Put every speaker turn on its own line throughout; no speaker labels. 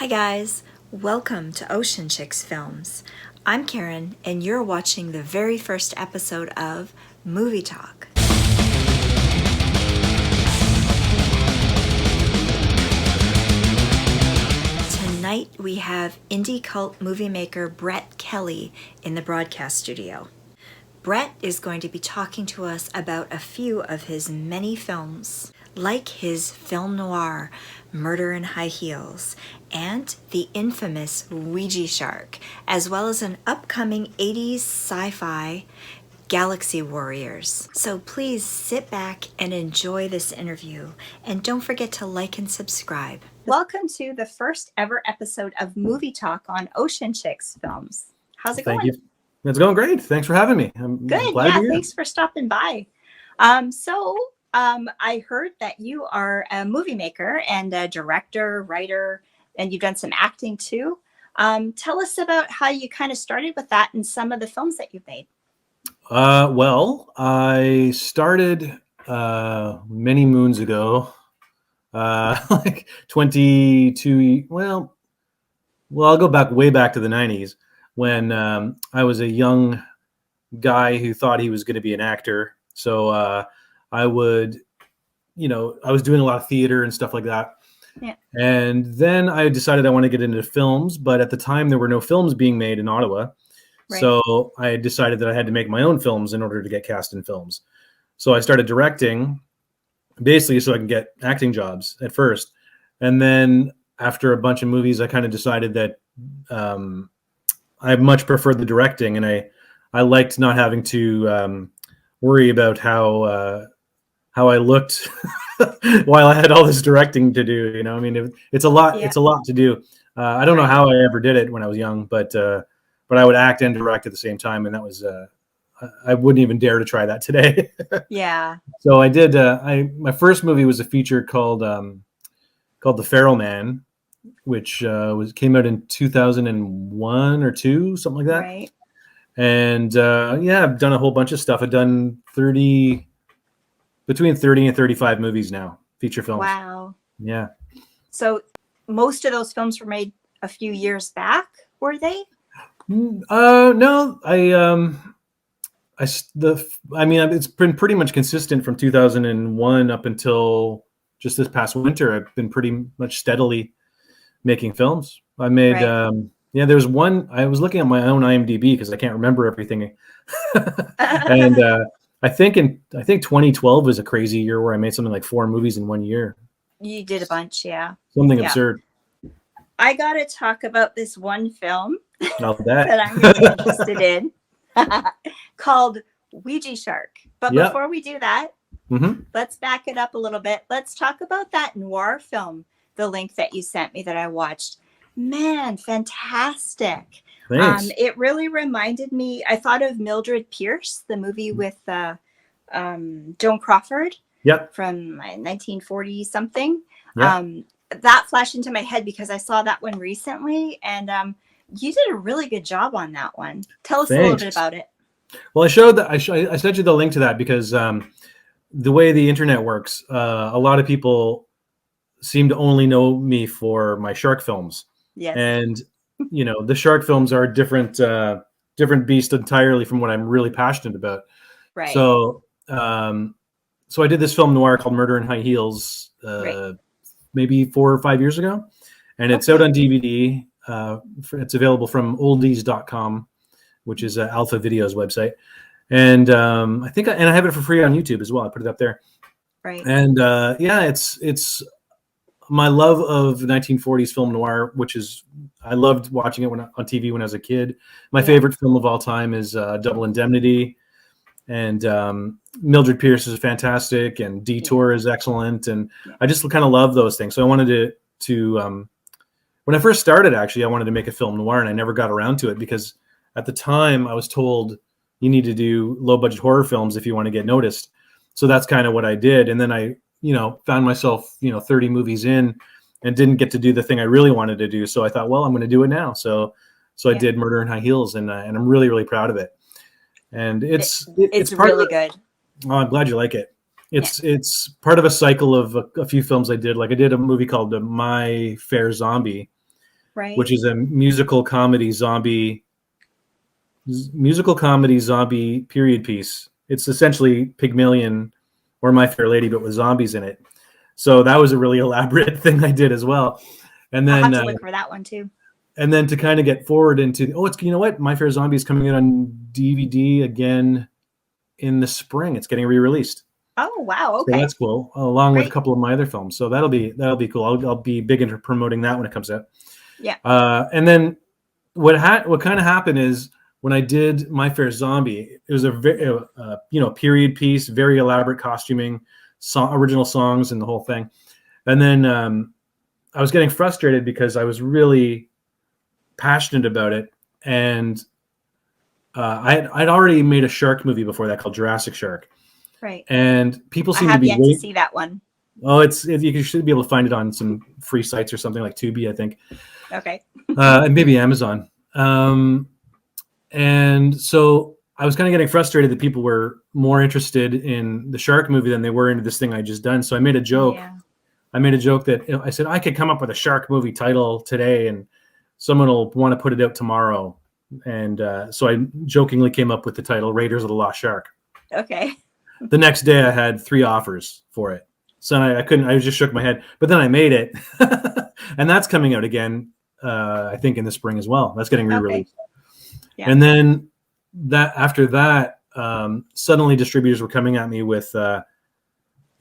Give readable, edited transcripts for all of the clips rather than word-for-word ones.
Hi guys, welcome to Ocean Chicks Films. I'm Karen and you're watching the very first episode of Movie Talk. Tonight we have indie cult movie maker Brett Kelly in the broadcast studio. Brett is going to be talking to us about a few of his many films, like his film noir, Murder in High Heels, and the infamous OUIJA Shark, as well as an upcoming 80s sci-fi, Galaxy Warriors. So please sit back and enjoy this interview, and don't forget to like and subscribe. Welcome to the first ever episode of Movie Talk on Ocean Chicks Films. How's it going?
Thank you. It's going great. Thanks for having me. I'm
Good.
glad to be here.
Thanks for stopping by. I heard that you are a movie maker and a director, writer, and you've done some acting too. Tell us about how you kind of started with that and some of the films that you've made.
Well, I started many moons ago, like 22. Well, I'll go back way back to the 90s when I was a young guy who thought he was going to be an actor. So I was doing a lot of theater and stuff like that.
Yeah.
And then I decided I want to get into films, but at the time there were no films being made in Ottawa.
Right.
So I decided that I had to make my own films in order to get cast in films. So I started directing basically so I can get acting jobs at first. And then after a bunch of movies, I kind of decided that I much preferred the directing, and I liked not having to worry about how I looked while I had all this directing to do. You know, I mean, it's a lot.
Yeah.
It's a lot to do. I don't know how I ever did it when I was young, but I would act and direct at the same time, and that was I wouldn't even dare to try that today.
Yeah.
So I did. My first movie was a feature called The Feral Man, which came out in 2001 or 2, something like that.
Right.
And I've done a whole bunch of stuff. I've done between 30 and 35 movies now, feature films.
Wow.
Yeah.
So most of those films were made a few years back, were they?
No, it's been pretty much consistent from 2001 up until just this past winter. I've been pretty much steadily making films. I made, there was one. I was looking at my own IMDb because I can't remember everything, and I think 2012 was a crazy year where I made something like 4 movies in 1 year.
You did a bunch, yeah.
Something absurd.
I got to talk about this one film
that
I'm really interested in called OUIJA Shark. But before we do that, let's back it up a little bit. Let's talk about that Noir film, the link that you sent me that I watched. Man, fantastic.
Thanks.
It really reminded me, I thought of Mildred Pierce, the movie with Joan Crawford.
Yep.
From 1940 something.
Yep.
That flashed into my head because I saw that one recently, and you did a really good job on that one. Tell us a little bit about it.
Well, I sent you the link to that because the way the internet works, a lot of people seem to only know me for my shark films.
Yes.
And the shark films are different beast entirely from what I'm really passionate about.
Right.
So I did this film noir called Murder in High Heels maybe 4 or 5 years ago, and it's out on DVD. It's available from oldies.com, which is Alpha Video's website. And I have it for free on YouTube as well. I put it up there.
Right.
And it's my love of 1940s film noir, which is I loved watching it on TV when I was a kid. My favorite film of all time is Double Indemnity, and Mildred Pierce is fantastic, and Detour is excellent, and I just kind of love those things. So I wanted to when I first started, actually, I wanted to make a film noir, and I never got around to it because at the time I was told you need to do low budget horror films if you want to get noticed. So that's kind of what I did, and then I found myself 30 movies in and didn't get to do the thing I really wanted to do. So I thought, well, I'm going to do it now. So I did Murder in High Heels, and I'm really, really proud of it. And it's
really good.
Oh, I'm glad you like it. It's part of a cycle of a few films I did. Like I did a movie called My Fair Zombie,
Right.
which is a musical comedy zombie period piece. It's essentially Pygmalion or My Fair Lady, but with zombies in it. So that was a really elaborate thing I did as well. And
I'll have
then
to look for that one too.
and then to kind of get forward into, it's, you know what, My Fair Zombie is coming out on DVD again in the spring. It's getting re-released.
Oh wow,
So
okay.
that's cool, along with a
Great.
couple of my other films. So that'll be cool. I'll be big into promoting that when it comes out.
Yeah.
And then what kind of happened is when I did My Fair Zombie, it was a very period piece, very elaborate costuming, original songs, and the whole thing. And then I was getting frustrated because I was really passionate about it, and I'd already made a shark movie before that called Jurassic Shark.
Right.
And people
I
seem to
have
be
yet to see that one.
Oh, you should be able to find it on some free sites or something like Tubi, I think.
Okay.
And maybe Amazon. And so I was kind of getting frustrated that people were more interested in the shark movie than they were into this thing I just done. So I made a joke.
Yeah.
I made a joke that I said I could come up with a shark movie title today, and someone will want to put it out tomorrow. And so I jokingly came up with the title Raiders of the Lost Shark.
Okay.
The next day I had 3 offers for it. So I just shook my head, but then I made it. And that's coming out again, I think in the spring as well. That's getting re-released. Okay. Yeah. And then after that, suddenly distributors were coming at me with,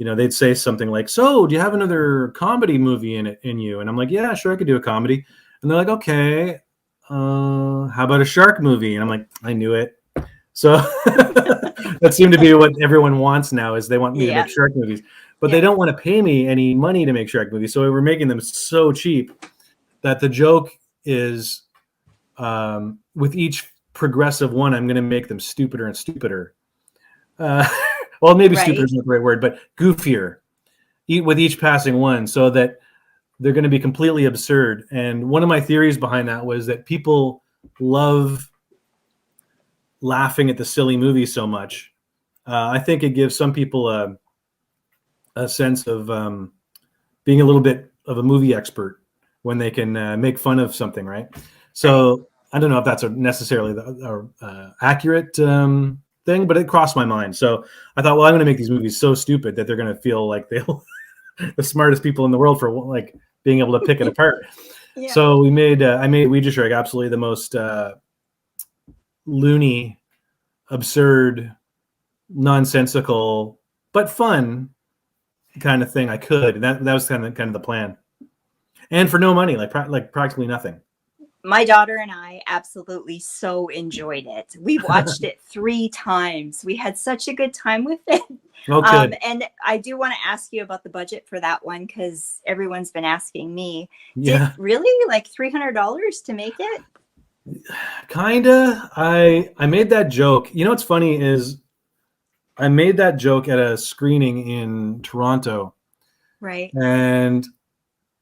they'd say something like, "So do you have another comedy movie in you?" And I'm like, "Yeah, sure. I could do a comedy." And they're like, "Okay, how about a shark movie?" And I'm like, "I knew it." So that seemed to be what everyone wants now, is they want me to make shark movies, but they don't want to pay me any money to make shark movies. So we're making them so cheap that the joke is, with each progressive one, I'm going to make them stupider and stupider. Well, maybe stupider is not the right word, but goofier with each passing one, so that they're going to be completely absurd. And one of my theories behind that was that people love laughing at the silly movie so much. I think it gives some people a sense of being a little bit of a movie expert when they can make fun of something, right? So I don't know if that's necessarily the accurate thing, but it crossed my mind. So I thought, well, I'm going to make these movies so stupid that they're going to feel like they'll the smartest people in the world for like being able to pick it apart. Yeah. So I made OUIJA Shark, absolutely the most loony, absurd, nonsensical, but fun kind of thing I could. And that was kind of the plan. And for no money, like practically nothing.
My daughter and I absolutely so enjoyed it. We watched it 3 times. We had such a good time with it.
Oh, good.
And I do want to ask you about the budget for that one, because everyone's been asking me.
Yeah.
Did really like $300 to make it?
Kinda. I made that joke. You know what's funny is I made that joke at a screening in Toronto.
Right.
And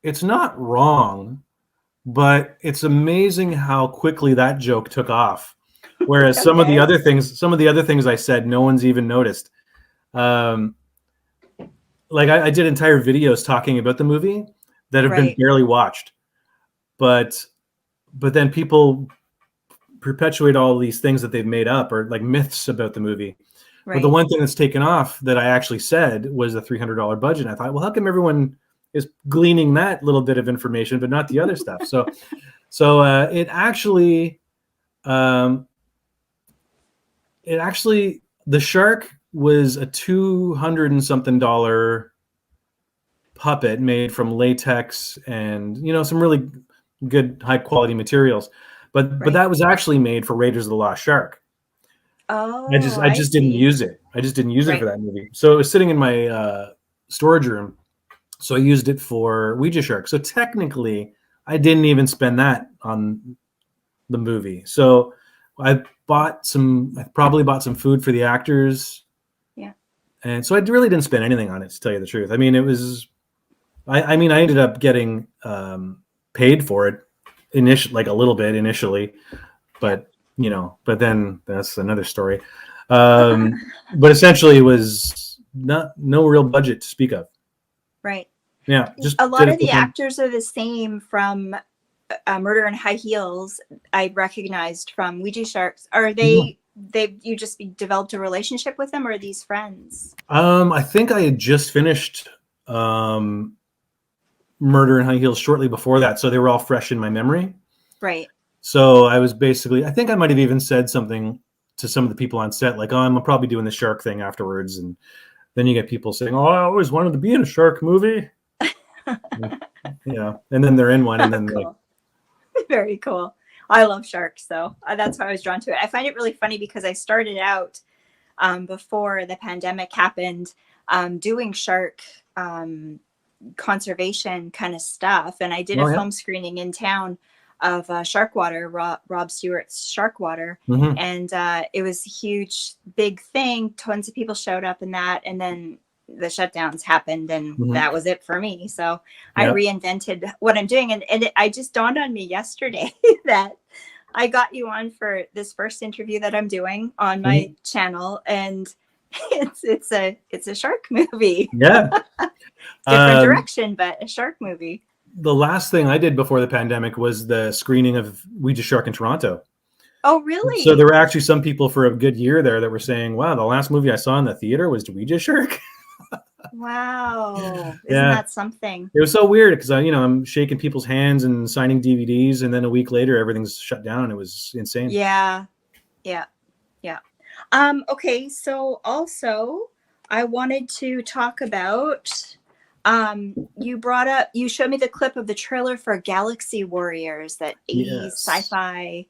it's not wrong, but it's amazing how quickly that joke took off. Whereas some of the other things I said, no one's even noticed. Like I did entire videos talking about the movie that have been barely watched, but then people perpetuate all these things that they've made up, or like myths about the movie. Right. But the one thing that's taken off that I actually said was the $300 budget. And I thought, well, how come everyone is gleaning that little bit of information, but not the other stuff? So it actually, the shark was a $200 and something puppet made from latex and, some really good high quality materials. But that was actually made for Raiders of the Lost Shark.
Oh,
I just didn't use it. I just didn't use it for that movie. So it was sitting in my storage room. So I used it for OUIJA Shark. So technically, I didn't even spend that on the movie. So I probably bought some food for the actors. Yeah. And so I really didn't spend anything on it, to tell you the truth. I mean, it was, I ended up getting paid for it like a little bit initially, but then that's another story. But essentially it was no real budget to speak of.
Right.
Yeah. Just
a lot of the actors are the same from Murder in High Heels, I recognized from Ouija Sharks. Are
Mhm.
they you just developed a relationship with them, or are these friends?
I think I had just finished um, Murder in High Heels shortly before that, so they were all fresh in my memory.
Right.
So I was basically, I think I might have even said something to some of the people on set, like, "Oh, I'm probably doing the shark thing afterwards." And then you get people saying, "Oh, I always wanted to be in a shark movie." Yeah, and then they're in one, and then like,
Cool. Very cool. I love sharks, so that's why I was drawn to it. I find it really funny because I started out before the pandemic happened doing shark conservation kind of stuff, and I did a
oh yeah,
film screening in town of Sharkwater, Rob Stewart's Sharkwater,
mm-hmm.
and it was a huge, big thing. Tons of people showed up in that, and then the shutdowns happened, and
Mm-hmm.
that was it for me. So I
Yeah,
reinvented what I'm doing, and I just dawned on me yesterday that I got you on for this first interview that I'm doing on my
mm-hmm.
channel, and it's a shark movie.
Yeah.
Different
Um,
direction, but a shark movie.
the last thing I did before the pandemic was the screening of Ouija Shark in Toronto.
Oh,
So there
really?
were actually some people for a good year there that were saying, "Wow, the last movie I saw in the theater was Ouija Shark."
Wow. Isn't
Yeah,
that something?
it was so weird because I'm shaking people's hands and signing DVDs, and then a week later everything's shut down. It was insane.
Yeah. Yeah. Yeah. Okay, so also I wanted to talk about you showed me the clip of the trailer for Galaxy Warriors, that 80s
Yes,
sci-fi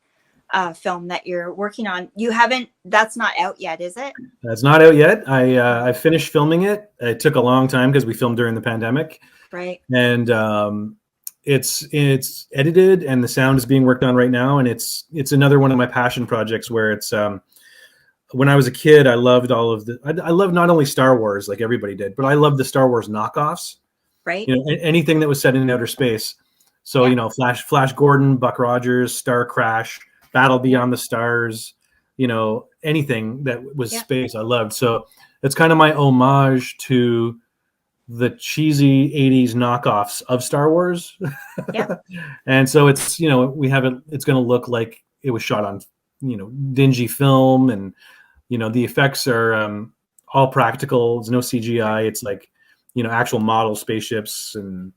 film that you're working on. You haven't That's not out yet, is it?
that's not out yet. I
Oh,
finished filming it. It took a long time because we filmed during the pandemic,
right.
and it's edited and the sound is being worked on right now. And it's another one of my passion projects where it's when I was a kid, I loved I loved not only Star Wars like everybody did, but I loved the Star Wars knockoffs.
Right.
Anything that was set in outer space. So
Yeah.
Flash Gordon, Buck Rogers, Star Crash, Battle
Yeah.
Beyond the Stars. Anything that was
Yeah.
space, I loved. So it's kind of my homage to the cheesy 80s knockoffs of Star Wars.
Yeah.
And so we have it, it's going to look like it was shot on, dingy film. And, the effects are all practical. There's no
Yeah.
CGI. It's like, actual model spaceships and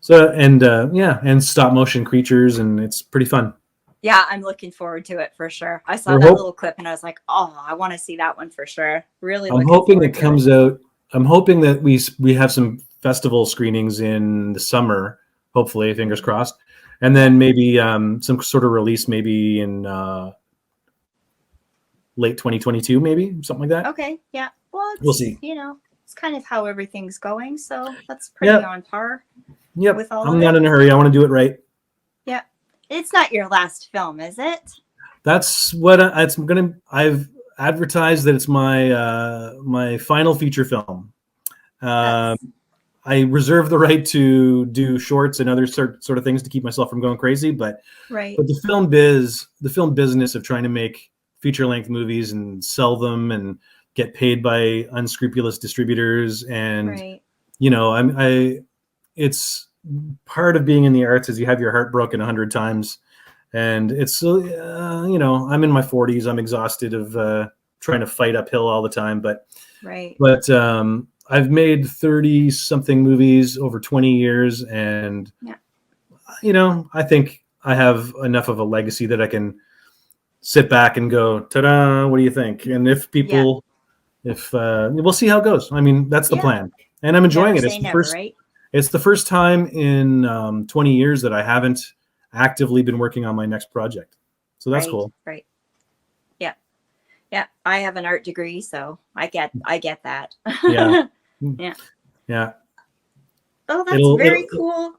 stop motion creatures. And it's pretty fun.
Yeah, I'm looking forward to it for sure. I saw
We're
that
hope
little clip and I was like, "Oh, I want to see that one for sure." Really
I'm
looking
hoping
forward
it
to it.
comes out. I'm hoping that we have some festival screenings in the summer. Hopefully, fingers
Mhm.
crossed, and
Yeah.
then maybe some sort of release, maybe in late 2022, maybe something like that.
Okay. Yeah. Well,
We'll see.
it's kind of how everything's going, so that's pretty
Yep,
on par
yep.
with all of
I'm not
it.
in a hurry. I want to do it right.
Yeah. It's not your last film, is it?
That's what it's gonna. I've advertised that it's my final feature film. Um,
That's
I reserve the right to do shorts and other sort of things to keep myself from going crazy,
right.
but the film business of trying to make feature length movies and sell them and get paid by unscrupulous distributors, and
Right.
I it's part of being in the arts is you have your heart broken 100 times, and it's I'm in my 40s. I'm exhausted of trying to fight uphill all the time,
Right.
but I've made 30 something movies over 20 years, and
Yeah.
I think I have enough of a legacy that I can sit back and go, ta-da, what do you think? And
Yeah.
if we'll see how it goes. I mean, that's the
Yeah.
plan, and I'm enjoying
Never
it.
say never, right?
It's the first time in 20 years that I haven't actively been working on my next project. So that's
Right.
cool.
Right. Yeah. Yeah. I have an art degree, so I get that.
Yeah.
Yeah.
Yeah.
Oh, that's
It'll
very cool.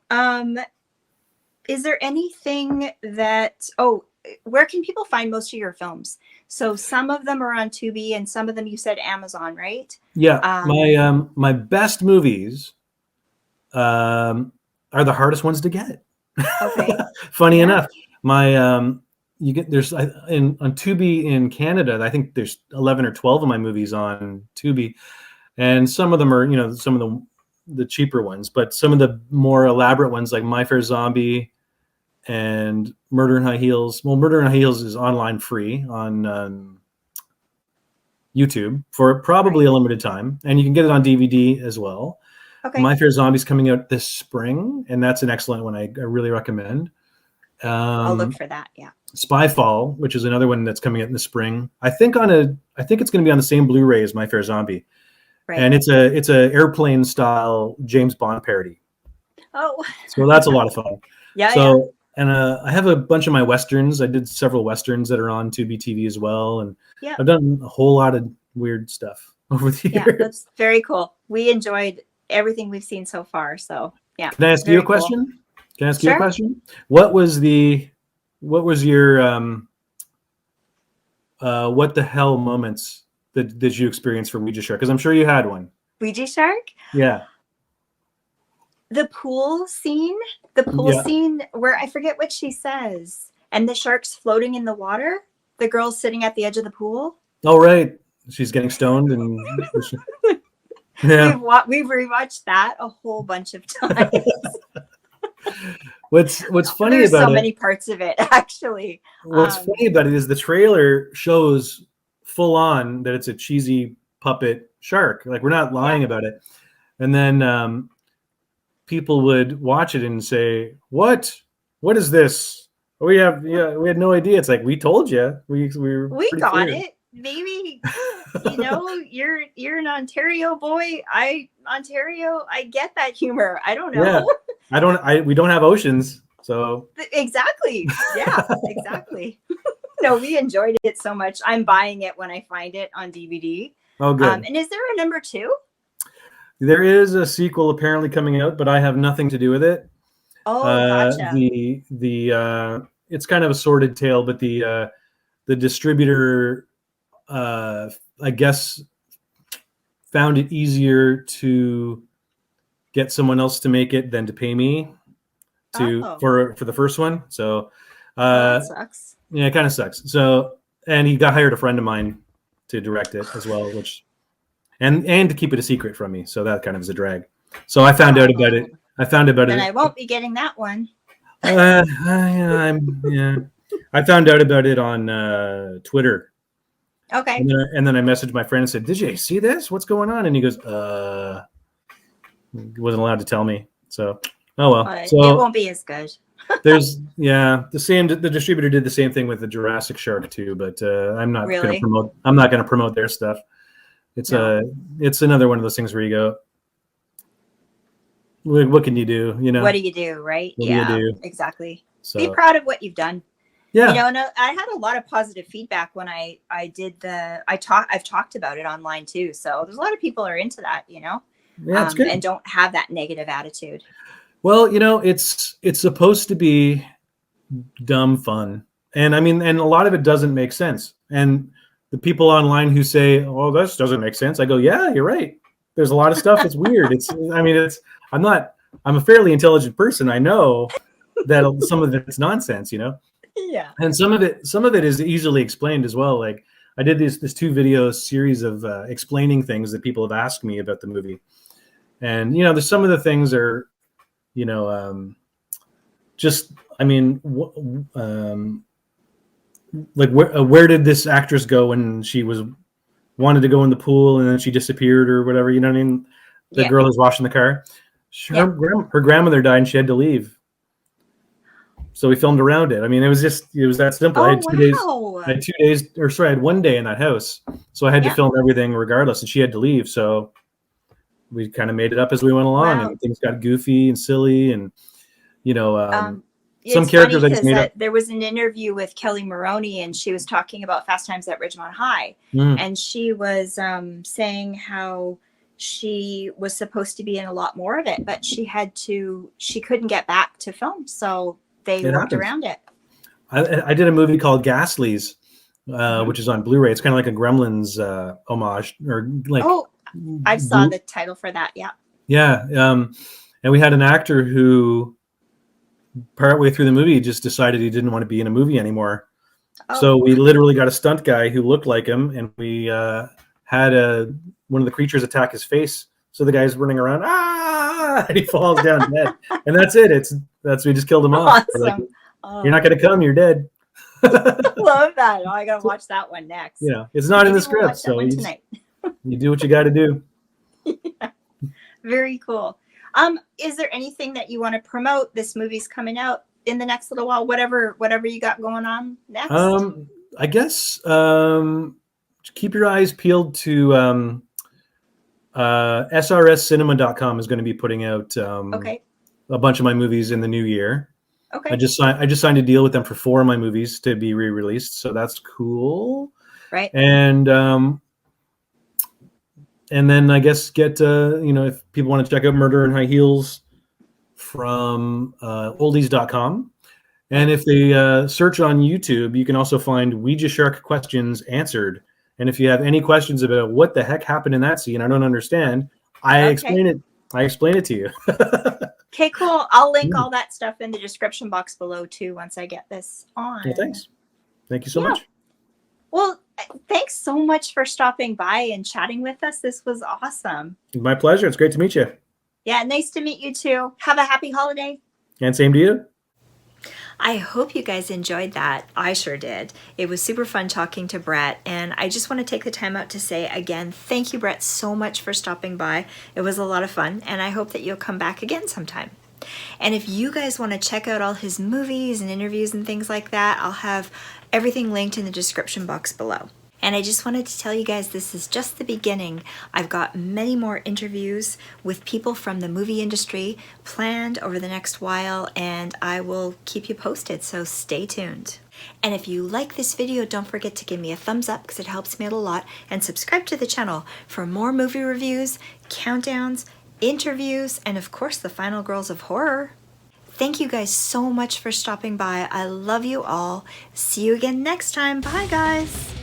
Is there anything that, oh, where can people find most of your films? So some of them are on Tubi and some of them you said Amazon, right?
yeah.
Um,
My best movies are the hardest ones to get.
okay.
Funny
Yeah.
enough, my you get there's on Tubi in Canada. I think there's 11 or 12 of my movies on Tubi, and some of them are some of the cheaper ones, but some of the more elaborate ones like My Fair Zombie and Murder in High Heels. Well, Murder in High Heels is online free on YouTube for probably a limited time, and you can get it on DVD as well.
Okay.
My Fair Zombie's coming out this spring, and that's an excellent one. I really recommend.
I'll look for that. Yeah.
Spyfall, which is another one that's coming out in the spring. I think it's going to be on the same Blu-ray as My Fair Zombie,
Right.
and it's a airplane style James Bond parody.
Oh.
So that's a lot of fun.
Yeah.
So and I have a bunch of my westerns. I did several westerns that are on TUBI TV as well, and I've done a whole lot of weird stuff over the years.
Yeah, that's very cool. We enjoyed everything we've seen so far. So yeah.
Can I ask you a question?
Cool.
Can I ask you a question? What was your what the hell moments that you experienced for Ouija Shark? Because I'm sure you had one.
Ouija Shark?
Yeah.
The pool scene scene where I forget what she says, and the shark's floating in the water. The girl's sitting at the edge of the pool.
Oh, right. She's getting stoned and
yeah. We've rewatched that a whole bunch of times.
What's funny
There's
about
so many parts of it, actually.
What's funny about it is the trailer shows full on that it's a cheesy puppet shark. Like, we're not lying about it. And then people would watch it and say, "What is this? We had no idea." It's like, we told you. We
got clear. It. Maybe you're an Ontario boy. Ontario. I get that humor. I don't know.
Yeah. We don't have oceans, so
exactly. Yeah, exactly. No, we enjoyed it so much. I'm buying it when I find it on DVD.
Oh, good.
And is there a number 2?
There is a sequel apparently coming out, but I have nothing to do with it.
Oh, gotcha.
It's kind of a sordid tale, but the distributor, I guess, found it easier to get someone else to make it than to pay me for the first one. So
that sucks.
Yeah, it kind of sucks. So, and he hired a friend of mine to direct it as well, which and to keep it a secret from me. So that kind of is a drag. So I found out about it. I found about it.
And I won't be getting that one.
I found out about it on Twitter.
Okay.
And then I messaged my friend and said, "Did you see this? What's going on?" And he goes, he wasn't allowed to tell me. So, oh well. So
it won't be as good.
the distributor did the same thing with the Jurassic Shark too, but I'm not going to promote their stuff. It's another one of those things where you go, what can you do?
What do you do, right?
What do you do?
Exactly.
So,
be proud of what you've done.
Yeah.
And I had a lot of positive feedback when I've talked about it online too. So there's a lot of people are into that,
Yeah, it's good.
And don't have that negative attitude.
Well, it's supposed to be dumb fun. And I mean, and a lot of it doesn't make sense. And the people online who say, "Oh, this doesn't make sense," I go, "Yeah, you're right. There's a lot of stuff that's weird." I'm a fairly intelligent person. I know that some of it's nonsense,
Yeah.
And some of it is easily explained as well. Like, I did this 2-video series of explaining things that people have asked me about the movie. And, there's some of the things are, like where did this actress go when she wanted to go in the pool and then she disappeared or whatever, you know what I mean? The girl who's washing the car. Her grandmother died and she had to leave. So we filmed around it. I mean, it was that simple. I had 1 day in that house. So I had to film everything regardless, and she had to leave. So we kind of made it up as we went along, and things got goofy and silly, and some characters I just made up.
There was an interview with Kelly Maroney, and she was talking about Fast Times at Ridgemont High, and she was saying how she was supposed to be in a lot more of it, but she couldn't get back to film, so they worked around it.
I did a movie called Gastlys, which is on Blu-ray. It's kind of like a Gremlins homage, or like.
Oh, I saw the title for that. Yeah.
Yeah, and we had an actor who, partway through the movie, just decided he didn't want to be in a movie anymore. Oh. So we literally got a stunt guy who looked like him, and we had one of the creatures attack his face. So the guy's running around, and he falls down dead, and that's it. We just killed him off.
Awesome.
You're
Oh,
not going to come. You're dead.
love that. Oh, I gotta watch that one next.
Yeah, it's not in
Maybe
the
we'll
script,
watch that
so
one tonight.
you do what you got to do.
Very cool. Is there anything that you want to promote? This movie's coming out in the next little while. Whatever you got going on next.
I guess keep your eyes peeled to srscinema.com is going to be putting out
Okay.
a bunch of my movies in the new year.
Okay.
I just signed a deal with them for 4 of my movies to be re-released, so that's cool.
Right.
And then I guess get if people want to check out Murder in High Heels from oldies.com. And if they search on YouTube, you can also find Ouija Shark Questions Answered. And if you have any questions about what the heck happened in that scene, I don't understand, I explain it to you.
Okay, cool. I'll link all that stuff in the description box below too once I get this on.
Well, thanks. Thank you so much.
Well, thanks so much for stopping by and chatting with us. This was awesome.
My pleasure. It's great to meet you.
Yeah, nice to meet you too. Have a happy holiday.
And same to you.
I hope you guys enjoyed that. I sure did. It was super fun talking to Brett, and I just want to take the time out to say again, thank you, Brett, so much for stopping by. It was a lot of fun, and I hope that you'll come back again sometime. And if you guys want to check out all his movies and interviews and things like that, I'll have everything linked in the description box below. And I just wanted to tell you guys this is just the beginning. I've got many more interviews with people from the movie industry planned over the next while, and I will keep you posted, so stay tuned. And if you like this video, don't forget to give me a thumbs up because it helps me out a lot, and subscribe to the channel for more movie reviews, countdowns, interviews, and of course the Final Girls of Horror. Thank you guys so much for stopping by. I love you all. See you again next time. Bye, guys.